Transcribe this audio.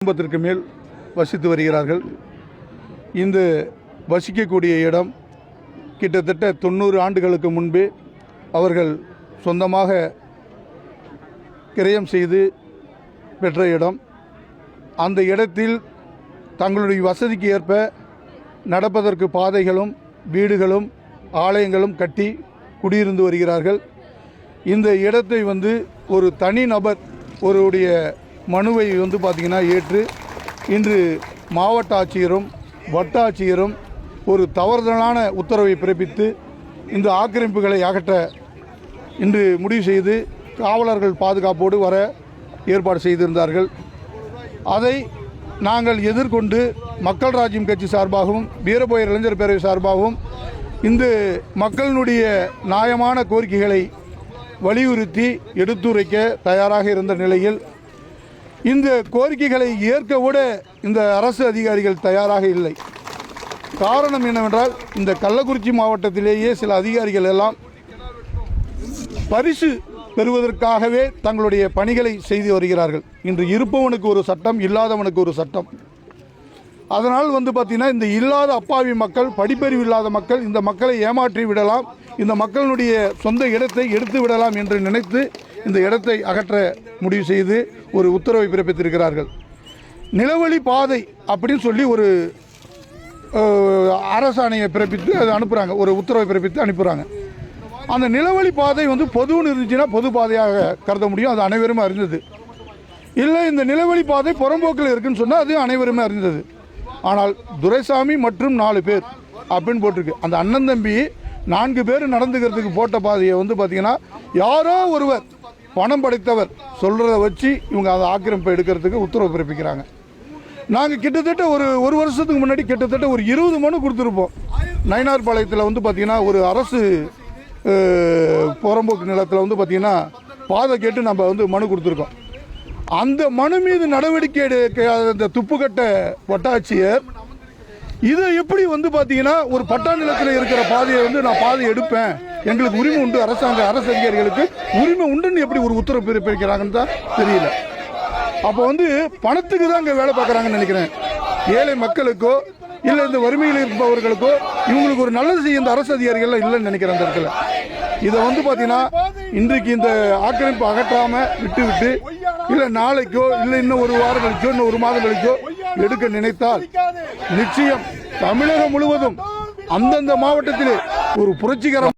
குடும்பத்திற்கு மேல் வசித்து வருகிறார்கள். இந்த வசிக்கக்கூடிய இடம் கிட்டத்தட்ட 90 ஆண்டுகளுக்கு முன்பே அவர்கள் சொந்தமாக கிரயம் செய்து பெற்ற இடம். அந்த இடத்தில் தங்களுடைய வசதிக்கு ஏற்ப நடப்பதற்கு பாதைகளும் வீடுகளும் ஆலயங்களும் கட்டி குடியிருந்து வருகிறார்கள். இந்த இடத்தை ஒரு தனி நபர் ஒருடைய மனுவை பார்த்திங்கன்னா ஏற்று இன்று மாவட்ட ஆட்சியரும் வட்டாட்சியரும் ஒரு தவறுதலான உத்தரவை பிறப்பித்து இந்த ஆக்கிரமிப்புகளை அகற்ற இன்று முடிவு செய்து காவலர்கள் பாதுகாப்போடு வர ஏற்பாடு செய்திருந்தார்கள். அதை நாங்கள் எதிர்கொண்டு மக்கள் ராஜ்யம் கட்சி சார்பாகவும் வீரபோயர் இளைஞர் பேரவை சார்பாகவும் இந்த மக்களினுடைய நியாயமான கோரிக்கைகளை வலியுறுத்தி எடுத்துரைக்க தயாராக இருந்த நிலையில் இந்த கோரிக்கைகளை ஏற்க கூட இந்த அரசு அதிகாரிகள் தயாராக இல்லை. காரணம் என்னவென்றால் இந்த கள்ளக்குறிச்சி மாவட்டத்திலேயே சில அதிகாரிகள் எல்லாம் பரிசு பெறுவதற்காகவே தங்களுடைய பணிகளை செய்து வருகிறார்கள். இன்று இருப்பவனுக்கு ஒரு சட்டம், இல்லாதவனுக்கு ஒரு சட்டம். அதனால் பார்த்தீங்கன்னா இந்த இல்லாத அப்பாவி மக்கள், படிப்பறிவு இல்லாத மக்கள், இந்த மக்களை ஏமாற்றி விடலாம், இந்த மக்களுடைய சொந்த இடத்தை எடுத்து விடலாம் என்று நினைத்து இந்த இடத்தை அகற்ற முடிவு செய்து ஒரு உத்தரவை பிறப்பித்திருக்கிறார்கள். நிலவழி பாதை அப்படின்னு சொல்லி ஒரு அரசாணையை பிறப்பித்து அதை அனுப்புகிறாங்க, ஒரு உத்தரவை பிறப்பித்து அனுப்புகிறாங்க. அந்த நிலவழி பாதை பொதுன்னு இருந்துச்சுன்னா பொது பாதையாக கருத முடியும், அது அனைவருமே அறிந்தது. இல்லை இந்த நிலவழி பாதை புறம்போக்கில் இருக்குன்னு சொன்னால் அது அனைவருமே அறிந்தது. ஆனால் துரைசாமி மற்றும் 4 பேர் அப்படின்னு போட்டிருக்கு. அந்த அண்ணன் தம்பி 4 பேர் நடந்துக்கிறதுக்கு போட்ட பாதையை பார்த்தீங்கன்னா யாரோ ஒருவர் பணம் படைத்தவர் சொல்கிறத வச்சு இவங்க அதை ஆக்கிரமிப்பை எடுக்கிறதுக்கு உத்தரவு பிறப்பிக்கிறாங்க. நாங்கள் கிட்டத்தட்ட ஒரு வருஷத்துக்கு முன்னாடி கிட்டத்தட்ட ஒரு 20 மனு கொடுத்துருப்போம். நயினார்பாளையத்தில் பார்த்தீங்கன்னா ஒரு அரசு புறம்போக்கு நிலத்தில் பார்த்தீங்கன்னா பாதை கேட்டு நம்ம மனு கொடுத்துருக்கோம். அந்த மனு மீது நடவடிக்கை எடுக்காத இந்த துப்புக்கட்ட வட்டாட்சியர் இதை எப்படி பார்த்தீங்கன்னா ஒரு பட்டா நிலத்தில் இருக்கிற பாதையை நான் பாதை எடுப்பேன், எங்களுக்கு உரிமை உண்டு, அரசு அதிகாரிகளுக்கு உரிமை உண்டுன்னு எப்படி ஒரு உத்தரவு பிறப்பிக்கிறாங்கன்னு தான் தெரியல. அப்போ பணத்துக்கு தான் இங்கே வேலை பார்க்குறாங்கன்னு நினைக்கிறேன். ஏழை மக்களுக்கோ இல்லை இந்த வறுமையில் இருப்பவர்களுக்கோ இவங்களுக்கு ஒரு நல்லது செய்ய இந்த அரசு அதிகாரிகள்லாம் இல்லைன்னு நினைக்கிறேன். அந்த இடத்துல இதை பார்த்தீங்கன்னா இன்றைக்கு இந்த ஆக்கிரமிப்பு அகற்றாமல் விட்டு இல்லை நாளைக்கோ இல்லை இன்னும் ஒரு வாரம் கழிச்சோ இன்னும் ஒரு மாதம் கழிச்சோ எடுக்க நினைத்தால் நிச்சயம் தமிழகம் முழுவதும் அந்தந்த மாவட்டத்திலே ஒரு புரட்சிகரம்